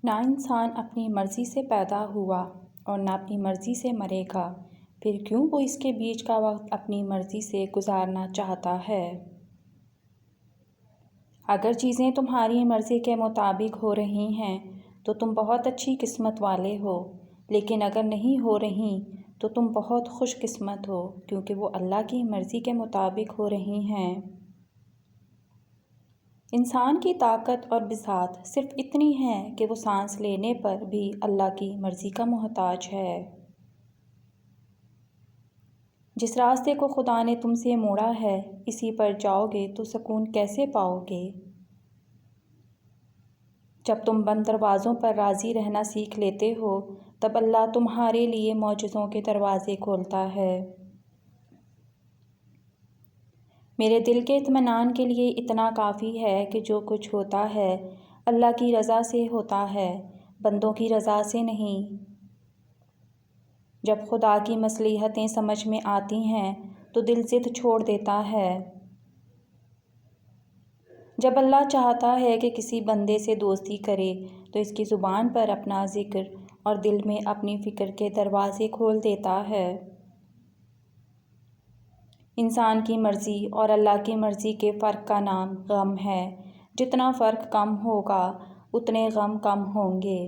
نہ انسان اپنی مرضی سے پیدا ہوا اور نہ اپنی مرضی سے مرے گا، پھر کیوں وہ اس کے بیچ کا وقت اپنی مرضی سے گزارنا چاہتا ہے؟ اگر چیزیں تمہاری مرضی کے مطابق ہو رہی ہیں تو تم بہت اچھی قسمت والے ہو، لیکن اگر نہیں ہو رہی تو تم بہت خوش قسمت ہو، کیونکہ وہ اللہ کی مرضی کے مطابق ہو رہی ہیں۔ انسان کی طاقت اور بساط صرف اتنی ہے کہ وہ سانس لینے پر بھی اللہ کی مرضی کا محتاج ہے۔ جس راستے کو خدا نے تم سے موڑا ہے، اسی پر جاؤ گے تو سکون کیسے پاؤ گے؟ جب تم بند دروازوں پر راضی رہنا سیکھ لیتے ہو، تب اللہ تمہارے لیے معجزوں کے دروازے کھولتا ہے۔ میرے دل کے اطمینان کے لیے اتنا کافی ہے کہ جو کچھ ہوتا ہے اللہ کی رضا سے ہوتا ہے، بندوں کی رضا سے نہیں۔ جب خدا کی مصلحتیں سمجھ میں آتی ہیں تو دل ضد چھوڑ دیتا ہے۔ جب اللہ چاہتا ہے کہ کسی بندے سے دوستی کرے تو اس کی زبان پر اپنا ذکر اور دل میں اپنی فکر کے دروازے کھول دیتا ہے۔ انسان کی مرضی اور اللہ کی مرضی کے فرق کا نام غم ہے۔ جتنا فرق کم ہوگا اتنے غم کم ہوں گے۔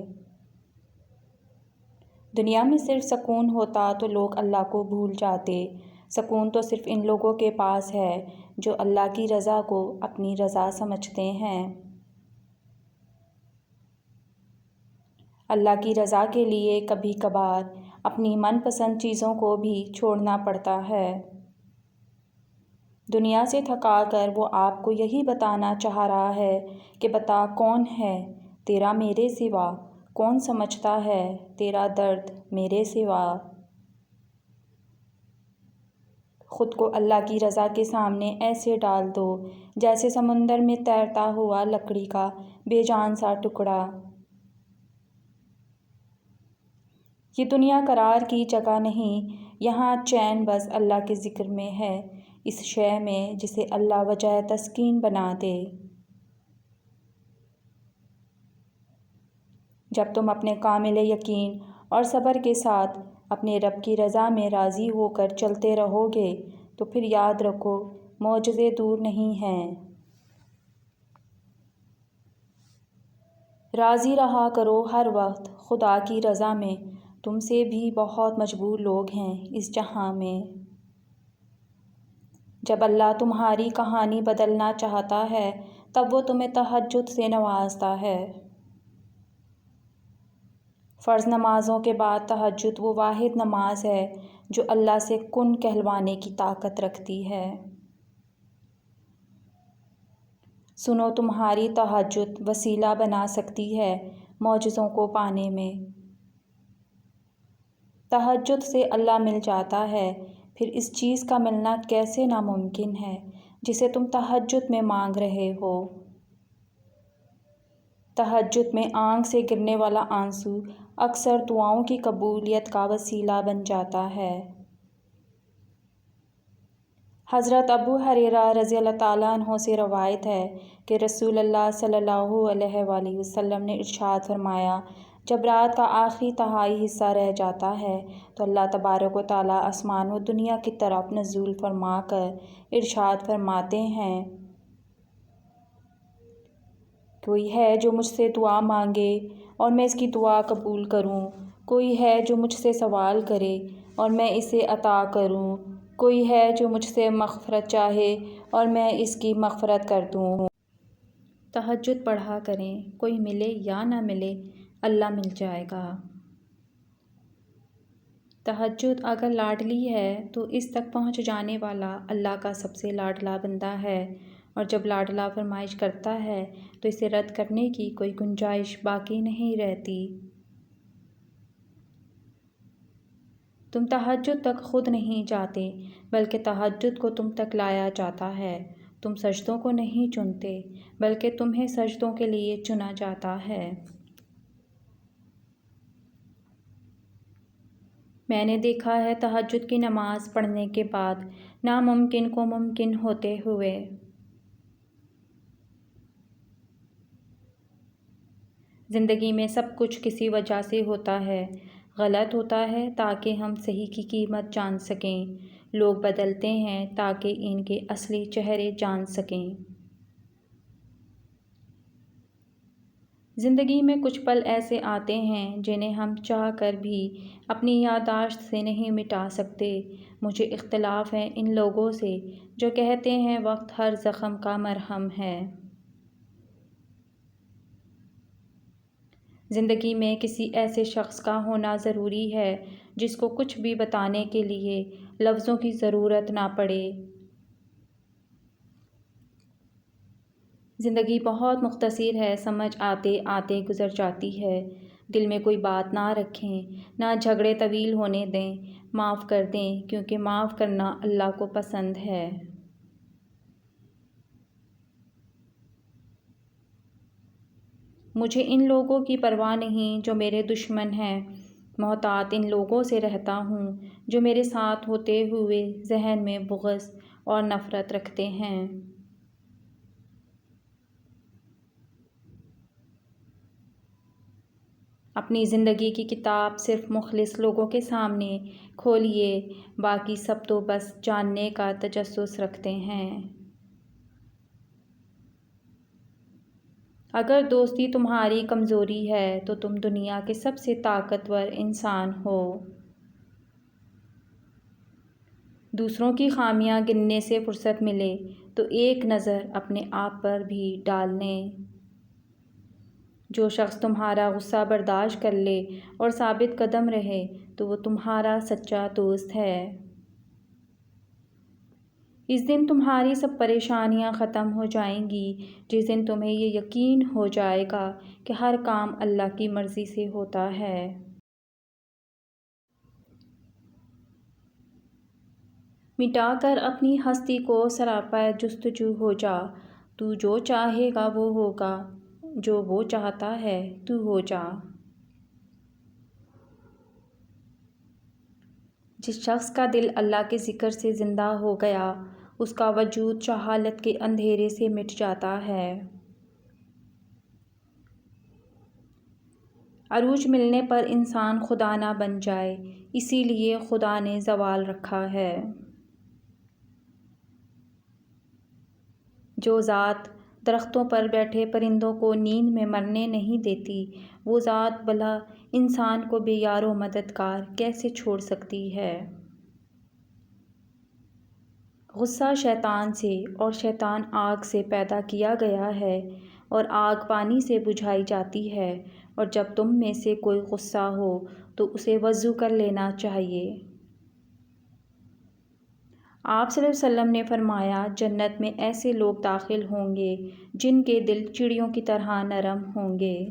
دنیا میں صرف سکون ہوتا تو لوگ اللہ کو بھول جاتے۔ سکون تو صرف ان لوگوں کے پاس ہے جو اللہ کی رضا کو اپنی رضا سمجھتے ہیں۔ اللہ کی رضا کے لیے کبھی کبھار اپنی من پسند چیزوں کو بھی چھوڑنا پڑتا ہے۔ دنیا سے تھکا کر وہ آپ کو یہی بتانا چاہ رہا ہے کہ بتا کون ہے تیرا میرے سوا، کون سمجھتا ہے تیرا درد میرے سوا۔ خود کو اللہ کی رضا کے سامنے ایسے ڈال دو جیسے سمندر میں تیرتا ہوا لکڑی کا بے جان سا ٹکڑا۔ یہ دنیا قرار کی جگہ نہیں، یہاں چین بس اللہ کے ذکر میں ہے، اس شے میں جسے اللہ وجہ تسکین بنا دے۔ جب تم اپنے کامل یقین اور صبر کے ساتھ اپنے رب کی رضا میں راضی ہو کر چلتے رہو گے تو پھر یاد رکھو معجزے دور نہیں ہیں۔ راضی رہا کرو ہر وقت خدا کی رضا میں، تم سے بھی بہت مجبور لوگ ہیں اس جہاں میں۔ جب اللہ تمہاری کہانی بدلنا چاہتا ہے تب وہ تمہیں تہجد سے نوازتا ہے۔ فرض نمازوں کے بعد تہجد وہ واحد نماز ہے جو اللہ سے کن کہلوانے کی طاقت رکھتی ہے۔ سنو، تمہاری تہجد وسیلہ بنا سکتی ہے معجزوں کو پانے میں۔ تہجد سے اللہ مل جاتا ہے، پھر اس چیز کا ملنا کیسے ناممکن ہے جسے تم تہجد میں مانگ رہے ہو۔ تہجد میں آنکھ سے گرنے والا آنسو اکثر دعاؤں کی قبولیت کا وسیلہ بن جاتا ہے۔ حضرت ابو ہریرہ رضی اللہ تعالیٰ عنہ سے روایت ہے کہ رسول اللہ صلی اللہ علیہ وآلہ وسلم نے ارشاد فرمایا، جب رات کا آخری تہائی حصہ رہ جاتا ہے تو اللہ تبارک و تعالیٰ آسمان و دنیا کی طرف نزول فرما کر ارشاد فرماتے ہیں، کوئی ہے جو مجھ سے دعا مانگے اور میں اس کی دعا قبول کروں، کوئی ہے جو مجھ سے سوال کرے اور میں اسے عطا کروں، کوئی ہے جو مجھ سے مغفرت چاہے اور میں اس کی مغفرت کر دوں۔ تہجد پڑھا کریں، کوئی ملے یا نہ ملے اللہ مل جائے گا۔ تہجد اگر لاڈلی ہے تو اس تک پہنچ جانے والا اللہ کا سب سے لاڈلا بندہ ہے، اور جب لاڈلا فرمائش کرتا ہے تو اسے رد کرنے کی کوئی گنجائش باقی نہیں رہتی۔ تم تہجد تک خود نہیں جاتے بلکہ تہجد کو تم تک لایا جاتا ہے۔ تم سجدوں کو نہیں چنتے بلکہ تمہیں سجدوں کے لیے چنا جاتا ہے۔ میں نے دیکھا ہے تہجد کی نماز پڑھنے کے بعد ناممکن کو ممکن ہوتے ہوئے۔ زندگی میں سب کچھ کسی وجہ سے ہوتا ہے، غلط ہوتا ہے تاکہ ہم صحیح کی قیمت جان سکیں، لوگ بدلتے ہیں تاکہ ان کے اصلی چہرے جان سکیں۔ زندگی میں کچھ پل ایسے آتے ہیں جنہیں ہم چاہ کر بھی اپنی یادداشت سے نہیں مٹا سکتے۔ مجھے اختلاف ہے ان لوگوں سے جو کہتے ہیں وقت ہر زخم کا مرہم ہے۔ زندگی میں کسی ایسے شخص کا ہونا ضروری ہے جس کو کچھ بھی بتانے کے لیے لفظوں کی ضرورت نہ پڑے۔ زندگی بہت مختصر ہے، سمجھ آتے آتے گزر جاتی ہے۔ دل میں کوئی بات نہ رکھیں، نہ جھگڑے طویل ہونے دیں، معاف کر دیں کیونکہ معاف کرنا اللہ کو پسند ہے۔ مجھے ان لوگوں کی پرواہ نہیں جو میرے دشمن ہیں، محتاط ان لوگوں سے رہتا ہوں جو میرے ساتھ ہوتے ہوئے ذہن میں بغض اور نفرت رکھتے ہیں۔ اپنی زندگی کی کتاب صرف مخلص لوگوں کے سامنے کھولیے، باقی سب تو بس جاننے کا تجسس رکھتے ہیں۔ اگر دوستی تمہاری کمزوری ہے تو تم دنیا کے سب سے طاقتور انسان ہو۔ دوسروں کی خامیاں گننے سے فرصت ملے تو ایک نظر اپنے آپ پر بھی ڈال لیں۔ جو شخص تمہارا غصہ برداشت کر لے اور ثابت قدم رہے تو وہ تمہارا سچا دوست ہے۔ اس دن تمہاری سب پریشانیاں ختم ہو جائیں گی، جس دن تمہیں یہ یقین ہو جائے گا کہ ہر کام اللہ کی مرضی سے ہوتا ہے۔ مٹا کر اپنی ہستی کو سراپا جستجو ہو جا، تو جو چاہے گا وہ ہوگا، جو وہ چاہتا ہے تو ہو جا۔ جس شخص کا دل اللہ کے ذکر سے زندہ ہو گیا، اس کا وجود جہالت کے اندھیرے سے مٹ جاتا ہے۔ عروج ملنے پر انسان خدا نہ بن جائے، اسی لیے خدا نے زوال رکھا ہے۔ جو ذات درختوں پر بیٹھے پرندوں کو نیند میں مرنے نہیں دیتی، وہ ذات بھلا انسان کو بے یار و مددگار کیسے چھوڑ سکتی ہے؟ غصہ شیطان سے، اور شیطان آگ سے پیدا کیا گیا ہے، اور آگ پانی سے بجھائی جاتی ہے، اور جب تم میں سے کوئی غصہ ہو تو اسے وضو کر لینا چاہیے۔ آپ صلی اللہ علیہ وسلم نے فرمایا، جنت میں ایسے لوگ داخل ہوں گے جن کے دل چڑیوں کی طرح نرم ہوں گے۔